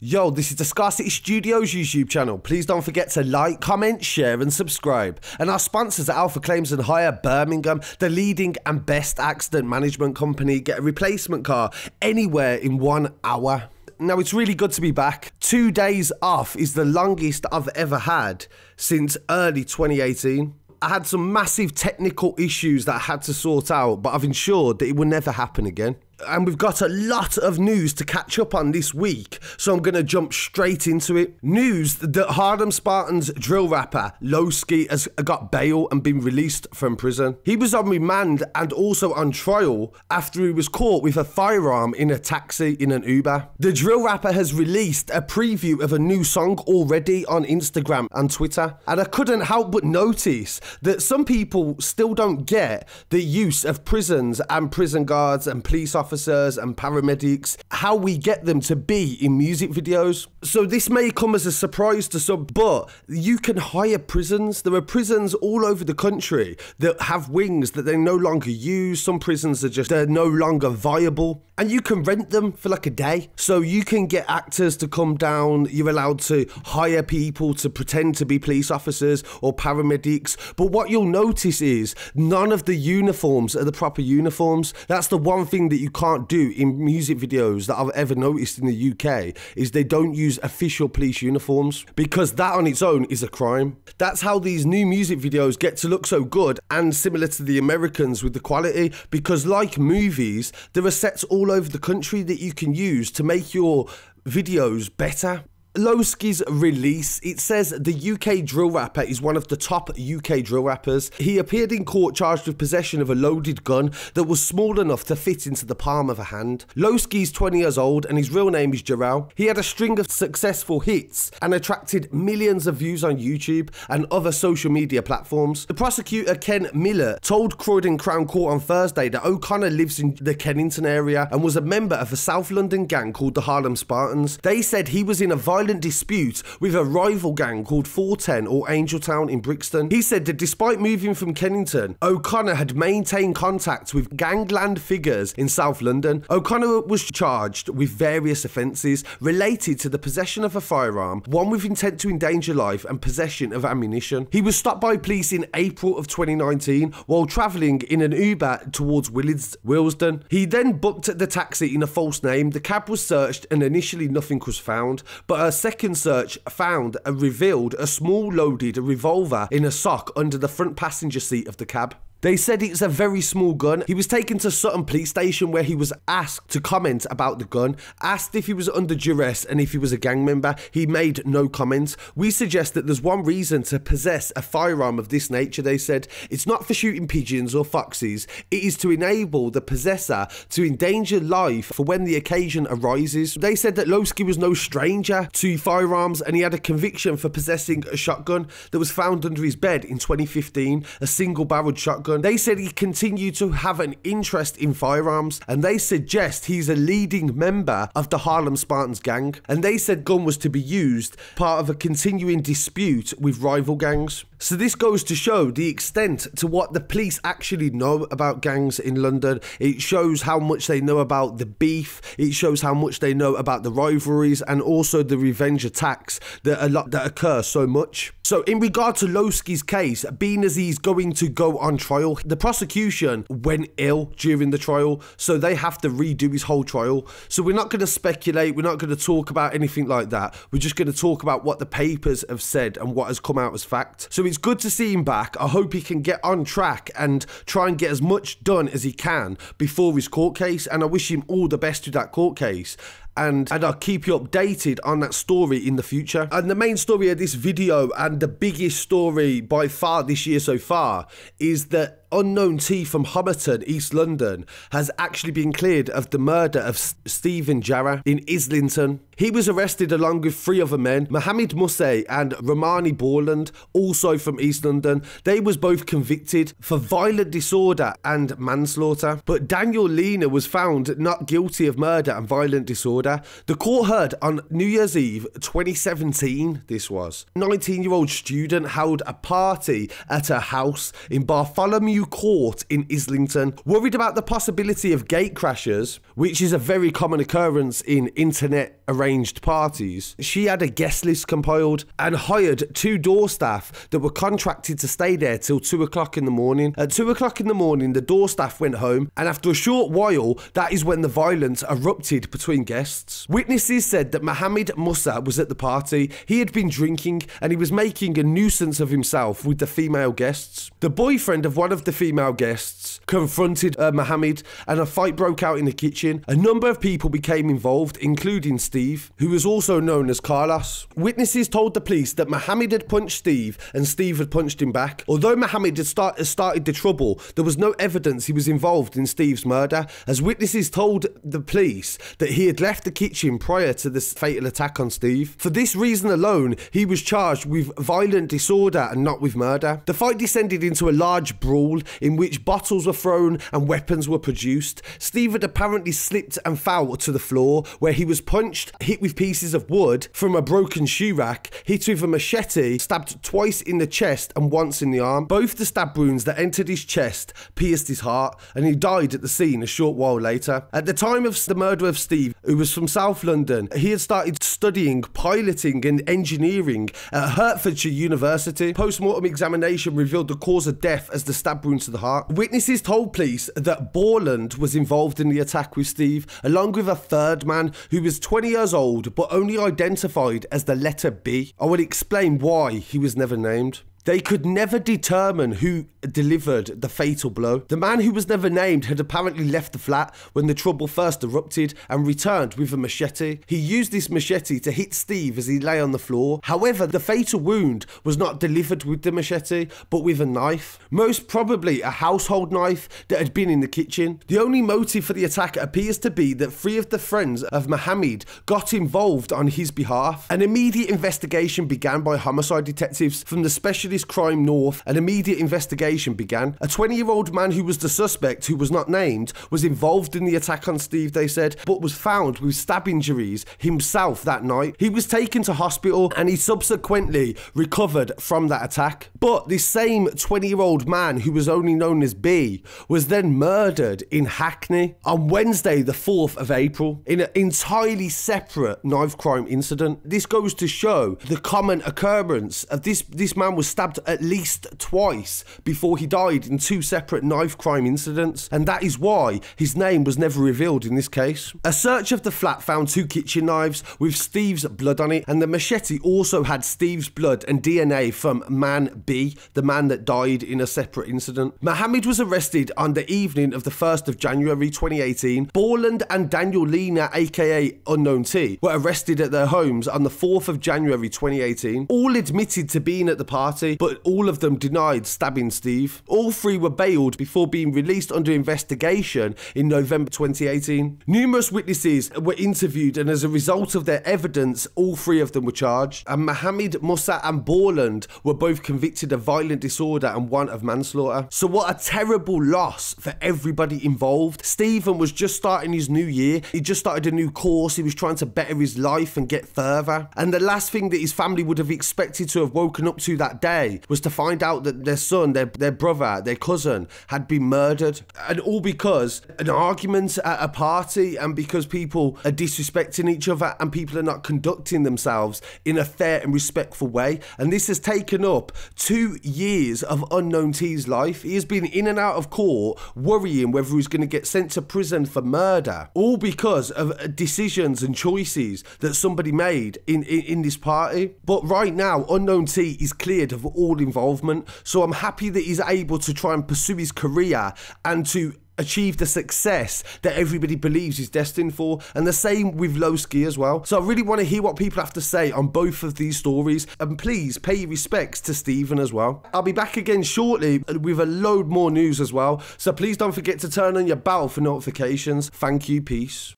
Yo, this is the Scarcity Studios YouTube channel. Please don't forget to like, comment, share and subscribe. And our sponsors at Alpha Claims and Hire Birmingham, the leading and best accident management company. Get a replacement car anywhere in 1 hour. Now, it's really good to be back. 2 days off is the longest I've ever had since early 2018. I had some massive technical issues that I had to sort out, but I've ensured that it will never happen again. And we've got a lot of news to catch up on this week, so I'm going to jump straight into it. News that Harlem Spartans drill rapper Loski has got bail and been released from prison. He was on remand and also on trial after he was caught with a firearm in a taxi in an Uber. The drill rapper has released a preview of a new song already on Instagram and Twitter, and I couldn't help but notice that some people still don't get the use of prisons and prison guards and police officers and paramedics, how we get them to be in music videos. So this may come as a surprise to some, but you can hire prisons. There are prisons all over the country that have wings that they no longer use. Some prisons are just, they're no longer viable, and you can rent them for like a day. So you can get actors to come down. You're allowed to hire people to pretend to be police officers or paramedics. But what you'll notice is none of the uniforms are the proper uniforms. That's the one thing that you can't do in music videos that I've ever noticed in the UK, is they don't use official police uniforms, because that on its own is a crime. That's how these new music videos get to look so good and similar to the Americans with the quality, because like movies, there are sets all over the country that you can use to make your videos better. Loski's release, it says the UK drill rapper is one of the top UK drill rappers. He appeared in court charged with possession of a loaded gun that was small enough to fit into the palm of a hand. Loski's 20 years old and his real name is Jara. He had a string of successful hits and attracted millions of views on YouTube and other social media platforms. The prosecutor Ken Miller told Croydon Crown Court on Thursday that O'Connor lives in the Kennington area and was a member of a South London gang called the Harlem Spartans. They said he was in a violent dispute with a rival gang called 410 or Angeltown in Brixton. He said that despite moving from Kennington, O'Connor had maintained contact with gangland figures in South London. O'Connor was charged with various offences related to the possession of a firearm, one with intent to endanger life and possession of ammunition. He was stopped by police in April of 2019 while travelling in an Uber towards Willesden. He then booked the taxi in a false name. The cab was searched and initially nothing was found, but a second search found and revealed a small loaded revolver in a sock under the front passenger seat of the cab. They said it's a very small gun. He was taken to Sutton police station where he was asked to comment about the gun, asked if he was under duress and if he was a gang member. He made no comment. We suggest that there's one reason to possess a firearm of this nature, they said. It's not for shooting pigeons or foxes. It is to enable the possessor to endanger life for when the occasion arises. They said that Loski was no stranger to firearms and he had a conviction for possessing a shotgun that was found under his bed in 2015, a single-barreled shotgun. They said he continued to have an interest in firearms, and they suggest he's a leading member of the Harlem Spartans gang, and they said gun was to be used part of a continuing dispute with rival gangs. So this goes to show the extent to what the police actually know about gangs in London. It shows how much they know about the beef. It shows how much they know about the rivalries and also the revenge attacks that occur so much. So in regard to Loski's case, being as he's going to go on trial, the prosecution went ill during the trial, so they have to redo his whole trial. So we're not going to speculate. We're not going to talk about anything like that. We're just going to talk about what the papers have said and what has come out as fact. So it's good to see him back. I hope he can get on track and try and get as much done as he can before his court case, and I wish him all the best with that court case. And I'll keep you updated on that story in the future. And the main story of this video, and the biggest story by far this year so far, is that unknown T from Homerton, East London, has actually been cleared of the murder of Steven Jara in Islington. He was arrested along with 3 other men, Mohammed Musse and Romani Borland, also from East London. They was both convicted for violent disorder and manslaughter, but Daniel Lena was found not guilty of murder and violent disorder. The court heard on New Year's Eve 2017, this was. A 19-year-old student held a party at her house in Bartholomew new court in Islington. Worried about the possibility of gate crashes, which is a very common occurrence in internet arranged parties, she had a guest list compiled and hired 2 door staff that were contracted to stay there till 2 o'clock in the morning. At 2 o'clock in the morning, the door staff went home, and after a short while, that is when the violence erupted between guests. Witnesses said that Mohammed Musa was at the party. He had been drinking and he was making a nuisance of himself with the female guests. The boyfriend of one of the female guests confronted Mohammed and a fight broke out in the kitchen. A number of people became involved, including Steve, who was also known as Carlos. Witnesses told the police that Mohammed had punched Steve and Steve had punched him back. Although Mohammed had started the trouble, there was no evidence he was involved in Steve's murder, as witnesses told the police that he had left the kitchen prior to this fatal attack on Steve. For this reason alone, he was charged with violent disorder and not with murder. The fight descended into a large brawl in which bottles were thrown and weapons were produced. Steve had apparently slipped and fell to the floor, where he was punched, hit with pieces of wood from a broken shoe rack, hit with a machete, stabbed twice in the chest and once in the arm. Both the stab wounds that entered his chest pierced his heart, and he died at the scene a short while later. At the time of the murder of Steve, who was from South London, he had started studying piloting and engineering at Hertfordshire University. Post-mortem examination revealed the cause of death as the stab wounds to the heart. Witnesses told police that Borland was involved in the attack with Steve, along with a third man who was 20 years old but only identified as the letter B. I will explain why he was never named. They could never determine who delivered the fatal blow. The man who was never named had apparently left the flat when the trouble first erupted and returned with a machete. He used this machete to hit Steve as he lay on the floor. However, the fatal wound was not delivered with the machete, but with a knife. Most probably a household knife that had been in the kitchen. The only motive for the attack appears to be that 3 of the friends of Mohammed got involved on his behalf. An immediate investigation began by homicide detectives from the Specialist Crime North. An immediate investigation began. A 20-year-old man who was the suspect, who was not named, was involved in the attack on Steve, they said, but was found with stab injuries himself that night. He was taken to hospital and he subsequently recovered from that attack. But this same 20-year-old man, who was only known as B, was then murdered in Hackney on Wednesday the 4th of April in an entirely separate knife crime incident. This goes to show the common occurrence of this man was stabbed at least twice before he died in 2 separate knife crime incidents, and that is why his name was never revealed in this case. A search of the flat found 2 kitchen knives with Steve's blood on it, and the machete also had Steve's blood and DNA from man B, the man that died in a separate incident. Mohammed was arrested on the evening of the 1st of January 2018. Borland and Daniel Lena, aka Unknown T, were arrested at their homes on the 4th of January 2018. All admitted to being at the party, but all of them denied stabbing Steve. All 3 were bailed before being released under investigation in November 2018. Numerous witnesses were interviewed, and as a result of their evidence, all 3 of them were charged. And Mohammed, Musa and Borland were both convicted of violent disorder and 1 of manslaughter. So what a terrible loss for everybody involved. Stephen was just starting his new year. He just started a new course. He was trying to better his life and get further. And the last thing that his family would have expected to have woken up to that day was to find out that their son, their brother, their cousin had been murdered. And all because an argument at a party, and because people are disrespecting each other and people are not conducting themselves in a fair and respectful way. And this has taken up 2 years of Unknown T's life. He has been in and out of court worrying whether he's going to get sent to prison for murder, all because of decisions and choices that somebody made in this party. But right now, Unknown T is cleared of all involvement, so I'm happy that he's able to try and pursue his career and to achieve the success that everybody believes he's destined for, and the same with Loski as well. So I really want to hear what people have to say on both of these stories, and please pay your respects to Steven as well. I'll be back again shortly with a load more news as well, so please don't forget to turn on your bell for notifications. Thank you, peace.